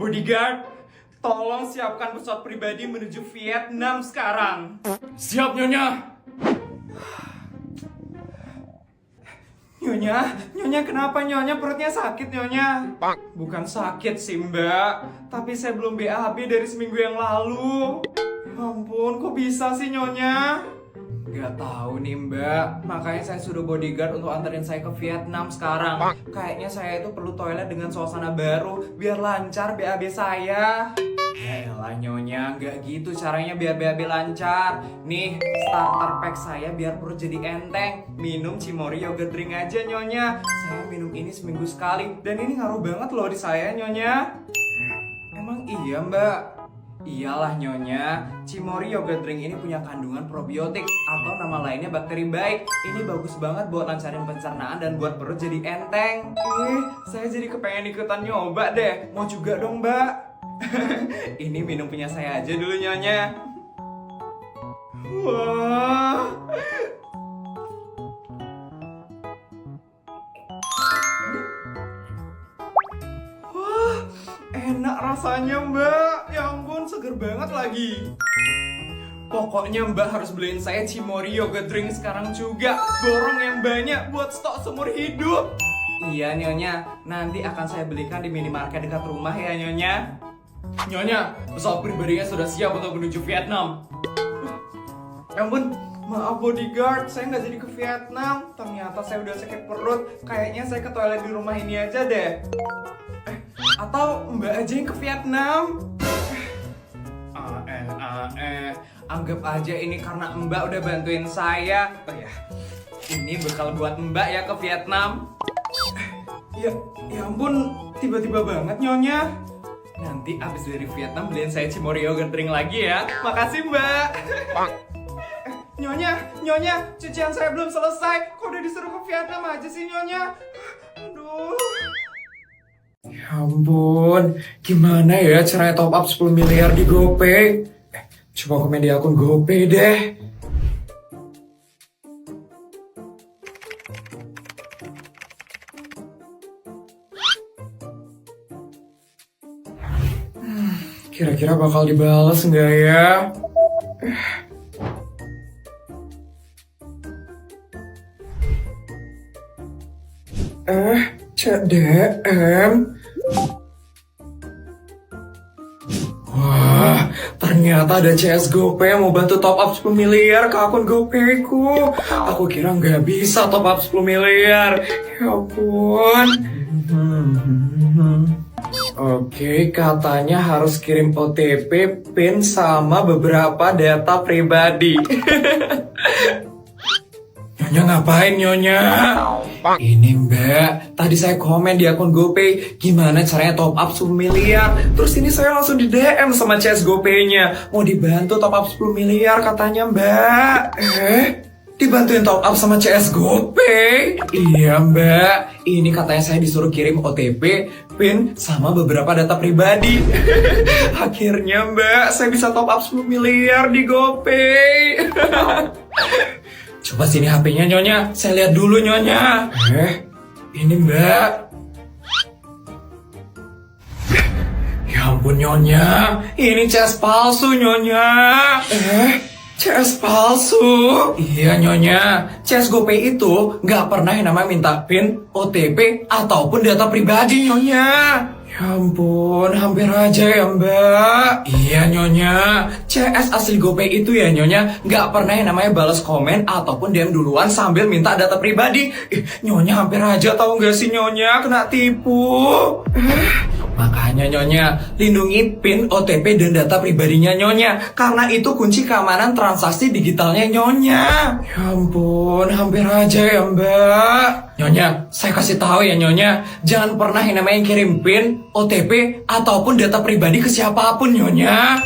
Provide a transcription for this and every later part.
Bodyguard, tolong siapkan pesawat pribadi menuju Vietnam sekarang. Siap, Nyonya. Nyonya kenapa Nyonya? Perutnya sakit Nyonya? Bukan sakit sih Mbak, tapi saya belum BAB dari seminggu yang lalu. Ya ampun, kok bisa sih Nyonya? Gak tahu nih Mbak, makanya saya suruh bodyguard untuk anterin saya ke Vietnam sekarang. Kayaknya saya itu perlu toilet dengan suasana baru, biar lancar BAB saya. Yaelah Nyonya, gak gitu caranya biar BAB lancar. Nih, starter pack saya biar perut jadi enteng. Minum Cimory yogurt drink aja Nyonya. Saya minum ini seminggu sekali, dan ini ngaruh banget loh di saya Nyonya. Emang iya Mbak? Iyalah Nyonya, Cimory yogurt drink ini punya kandungan probiotik atau nama lainnya bakteri baik. Ini bagus banget buat lancarin pencernaan dan buat perut jadi enteng. Saya jadi kepengen ikutan nyoba deh. Mau juga dong Mbak? Ini minum punya saya aja dulu Nyonya. Wah. Wah, enak rasanya Mbak. Ya ampun, seger banget lagi. Pokoknya Mbak harus beliin saya Cimory yogurt drink sekarang juga. Borong yang banyak buat stok seumur hidup. Iya Nyonya, nanti akan saya belikan di minimarket dekat rumah ya Nyonya. Nyonya, pesawat pribadinya sudah siap untuk menuju Vietnam. Ya ampun, maaf bodyguard, saya nggak jadi ke Vietnam. Ternyata saya udah sakit perut. Kayaknya saya ke toilet di rumah ini aja deh. Atau Mbak aja yang ke Vietnam. Anggap aja ini karena Mbak udah bantuin saya. Oh ya, ini bekal buat Mbak ya ke Vietnam. Ya ampun, tiba-tiba banget Nyonya. Nanti abis dari Vietnam beliin saya Cimory yogurt drink lagi ya. Makasih Mbak. Nyonya, cucian saya belum selesai. Kok udah disuruh ke Vietnam aja sih Nyonya? Aduh. Ya ampun, gimana ya caranya top up 10 miliar di GoPay? Coba komen di akun GoPay deh. Kira-kira bakal dibales nggak ya? CDM. Wah, ternyata ada CS GoPay yang mau bantu top up 10 miliar ke akun GoPay ku. Aku kira nggak bisa top up 10 miliar. Ya ampun. Oke, katanya harus kirim OTP, PIN, sama beberapa data pribadi. Nyonya ngapain Nyonya? Ini Mbak, tadi saya komen di akun GoPay gimana caranya top up 10 miliar. Terus ini saya langsung di DM sama CS GoPay-nya, mau dibantu top up 10 miliar katanya Mbak. Dibantuin top up sama CS GoPay? Iya Mbak, ini katanya saya disuruh kirim OTP, PIN, sama beberapa data pribadi. Akhirnya Mbak, saya bisa top up 10 miliar di GoPay. Coba sini HP-nya Nyonya, saya lihat dulu Nyonya. Ini Mbak. Ya ampun Nyonya, ini CS palsu Nyonya. CS palsu? Iya Nyonya, CS GoPay itu nggak pernah yang namanya minta PIN, OTP, ataupun data pribadi Nyonya. Ya ampun, hampir aja ya Mbak. Iya Nyonya, CS asli GoPay itu ya Nyonya nggak pernah yang namanya balas komen ataupun DM duluan sambil minta data pribadi. Nyonya hampir aja tahu nggak sih Nyonya kena tipu. Makanya Nyonya, lindungi PIN, OTP, dan data pribadinya Nyonya. Karena itu kunci keamanan transaksi digitalnya Nyonya. Ya ampun, hampir aja ya Mbak. Nyonya, saya kasih tahu ya Nyonya, jangan pernah yang namanya kirim PIN, OTP, ataupun data pribadi ke siapapun Nyonya.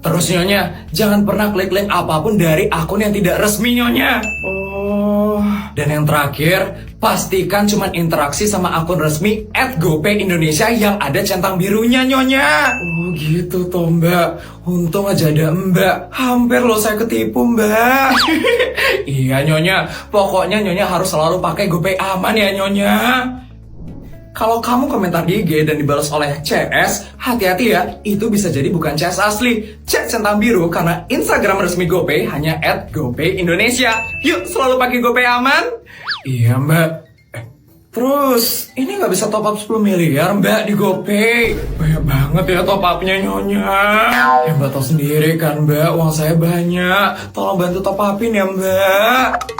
Terus Nyonya, jangan pernah klik link apapun dari akun yang tidak resmi Nyonya. Dan yang terakhir, pastikan cuma interaksi sama akun resmi @GoPay Indonesia yang ada centang birunya Nyonya. Oh gitu toh Mbak, untung aja ada Mbak. Hampir loh saya ketipu Mbak. Iya Nyonya, pokoknya Nyonya harus selalu pakai GoPay aman ya Nyonya. Kalau kamu komentar di IG dan dibalas oleh CS, hati-hati ya, itu bisa jadi bukan CS asli. Cek centang biru karena Instagram resmi GoPay hanya @GoPayIndonesia. Yuk, selalu pakai GoPay aman? Iya, Mbak. Terus, ini nggak bisa top up 10 miliar, Mbak, di GoPay. Banyak banget ya top up-nya, Nyonya. Ya, Mbak tahu sendiri kan, Mbak, uang saya banyak. Tolong bantu top up-in ya, Mbak.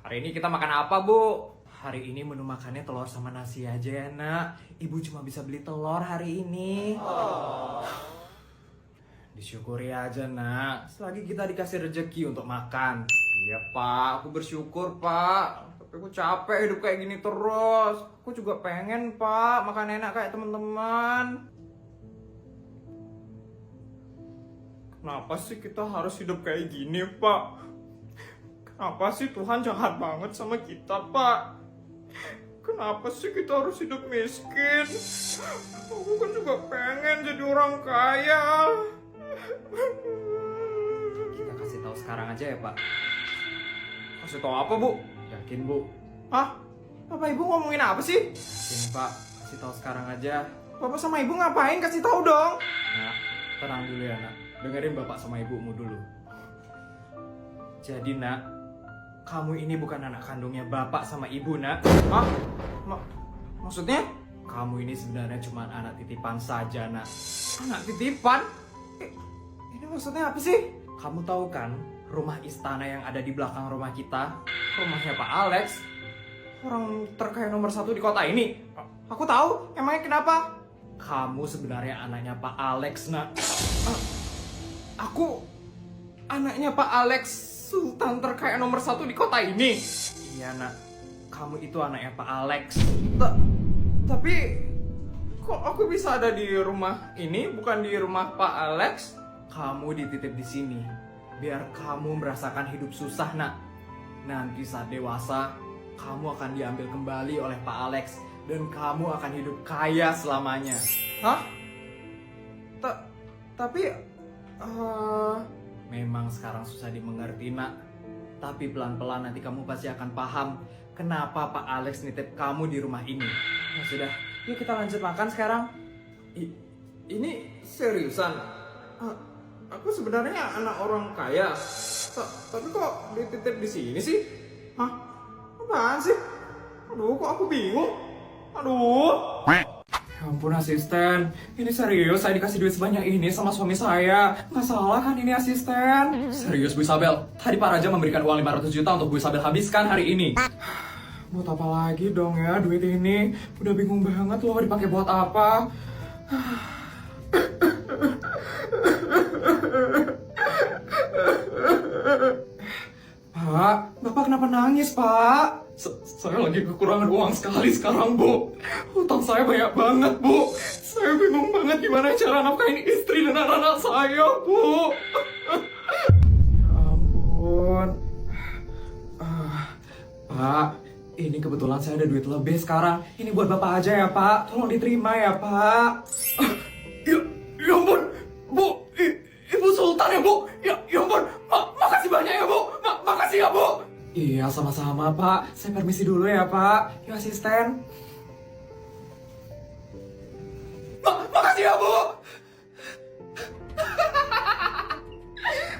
Hari ini kita makan apa, Bu? Hari ini menu makannya telur sama nasi aja ya, Nak. Ibu cuma bisa beli telur hari ini. Disyukuri aja, Nak. Selagi kita dikasih rezeki untuk makan. Iya, Pak. Aku bersyukur, Pak. Tapi aku capek hidup kayak gini terus. Aku juga pengen, Pak, makan enak kayak teman-teman. Kenapa sih kita harus hidup kayak gini, Pak? Kenapa sih Tuhan jahat banget sama kita, Pak? Kenapa sih kita harus hidup miskin? Aku kan juga pengen jadi orang kaya. Kita kasih tahu sekarang aja ya, Pak. Kasih tahu apa, Bu? Yakin, Bu? Hah? Bapak Ibu ngomongin apa sih? Yakin, Pak. Kasih tahu sekarang aja. Bapak sama Ibu ngapain? Kasih tahu dong. Nah, tenang dulu ya, Nak. Dengerin Bapak sama Ibumu dulu. Jadi, Nak, kamu ini bukan anak kandungnya Bapak sama Ibu, Nak. Hah? Maksudnya? Kamu ini sebenarnya cuma anak titipan saja, Nak. Anak titipan? Ini maksudnya apa sih? Kamu tahu kan, rumah istana yang ada di belakang rumah kita, rumahnya Pak Alex, orang terkaya nomor 1 di kota ini. Aku tahu, emangnya kenapa? Kamu sebenarnya anaknya Pak Alex, Nak. Aku anaknya Pak Alex, Sultan terkaya nomor 1 di kota ini. Iya, Nak. Kamu itu anaknya Pak Alex. Tapi kok aku bisa ada di rumah ini, bukan di rumah Pak Alex? Kamu dititip di sini biar kamu merasakan hidup susah, Nak. Nanti saat dewasa, kamu akan diambil kembali oleh Pak Alex dan kamu akan hidup kaya selamanya. Hah? Tapi memang sekarang susah dimengerti, Nak. Tapi pelan-pelan nanti kamu pasti akan paham kenapa Pak Alex nitip kamu di rumah ini. Ya sudah, yuk kita lanjut makan sekarang. Ini seriusan? Aku sebenarnya anak orang kaya. Tapi kok dititip di sini sih? Hah? Apaan sih? Aduh, kok aku bingung? Aduh. Ya ampun, asisten, ini serius saya dikasih duit sebanyak ini sama suami saya. Nggak salah kan ini, asisten? Serius, Bu Isabel, tadi Pak Raja memberikan uang 500 juta untuk Bu Isabel habiskan hari ini. Buat apa lagi dong ya duit ini? Udah bingung banget loh dipakai buat apa. Pak, Bapak kenapa nangis, Pak? Saya lagi kekurangan uang sekali sekarang, Bu. Hutang saya banyak banget, Bu. Saya bingung banget gimana cara nafkahin istri dan anak-anak saya, Bu. Ya ampun. Pak, ini kebetulan saya ada duit lebih sekarang. Ini buat Bapak aja ya, Pak. Tolong diterima ya, Pak. Ya ampun, Bu. Ibu Sultan ya, Bu. Ya ampun. Makasih banyak ya, Bu. Makasih ya, Bu. Iya, sama-sama, Pak. Saya permisi dulu ya, Pak. Yuk, asisten. Makasih ya, Bu.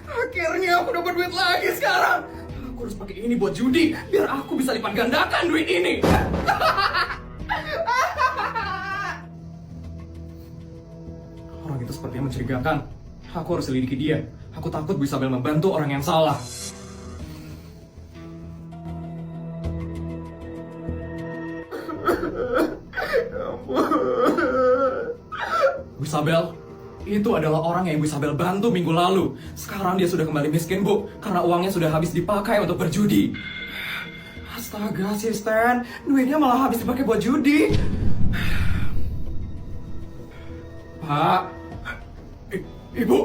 Akhirnya aku dapat duit lagi sekarang. Aku harus pakai ini buat judi, biar aku bisa lipat gandakan duit ini. Orang itu sepertinya mencurigakan. Aku harus selidiki dia. Aku takut Bu Isabel membantu orang yang salah. Bu Isabel, itu adalah orang yang Ibu Isabel bantu minggu lalu. Sekarang dia sudah kembali miskin, Bu, karena uangnya sudah habis dipakai untuk berjudi. Astaga, asisten, duitnya malah habis dipakai buat judi. Pak, Ibu,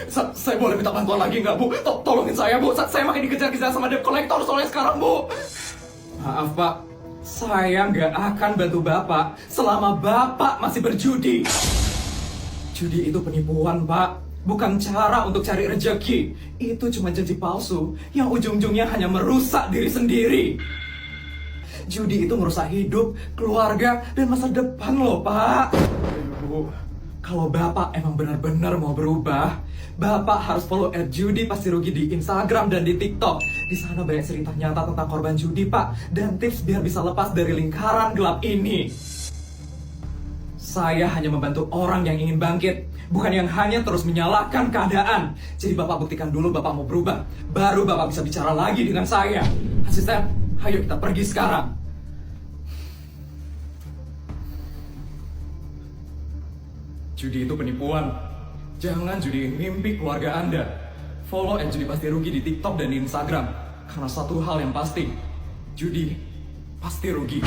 saya boleh minta bantuan lagi nggak, Bu? Tolongin saya, Bu. Saya makin dikejar-kejar sama debt collector soalnya sekarang, Bu. Maaf, Pak. Saya nggak akan bantu Bapak selama Bapak masih berjudi. Judi itu penipuan, Pak. bukan cara untuk cari rejeki. Itu cuma janji palsu yang ujung-ujungnya hanya merusak diri sendiri. Judi itu merusak hidup, keluarga, dan masa depan loh, Pak. Aduh, kalau Bapak emang benar-benar mau berubah, Bapak harus follow @judi_pasti_rugi di Instagram dan di TikTok. Di sana banyak cerita nyata tentang korban judi, Pak, dan tips biar bisa lepas dari lingkaran gelap ini. Saya hanya membantu orang yang ingin bangkit, bukan yang hanya terus menyalahkan keadaan. Jadi Bapak buktikan dulu Bapak mau berubah, baru Bapak bisa bicara lagi dengan saya. Asisten, ayo kita pergi sekarang. Judi itu penipuan. Jangan judiin mimpi keluarga Anda. Follow @judi_pasti_rugi di TikTok dan di Instagram. Karena satu hal yang pasti, judi pasti rugi.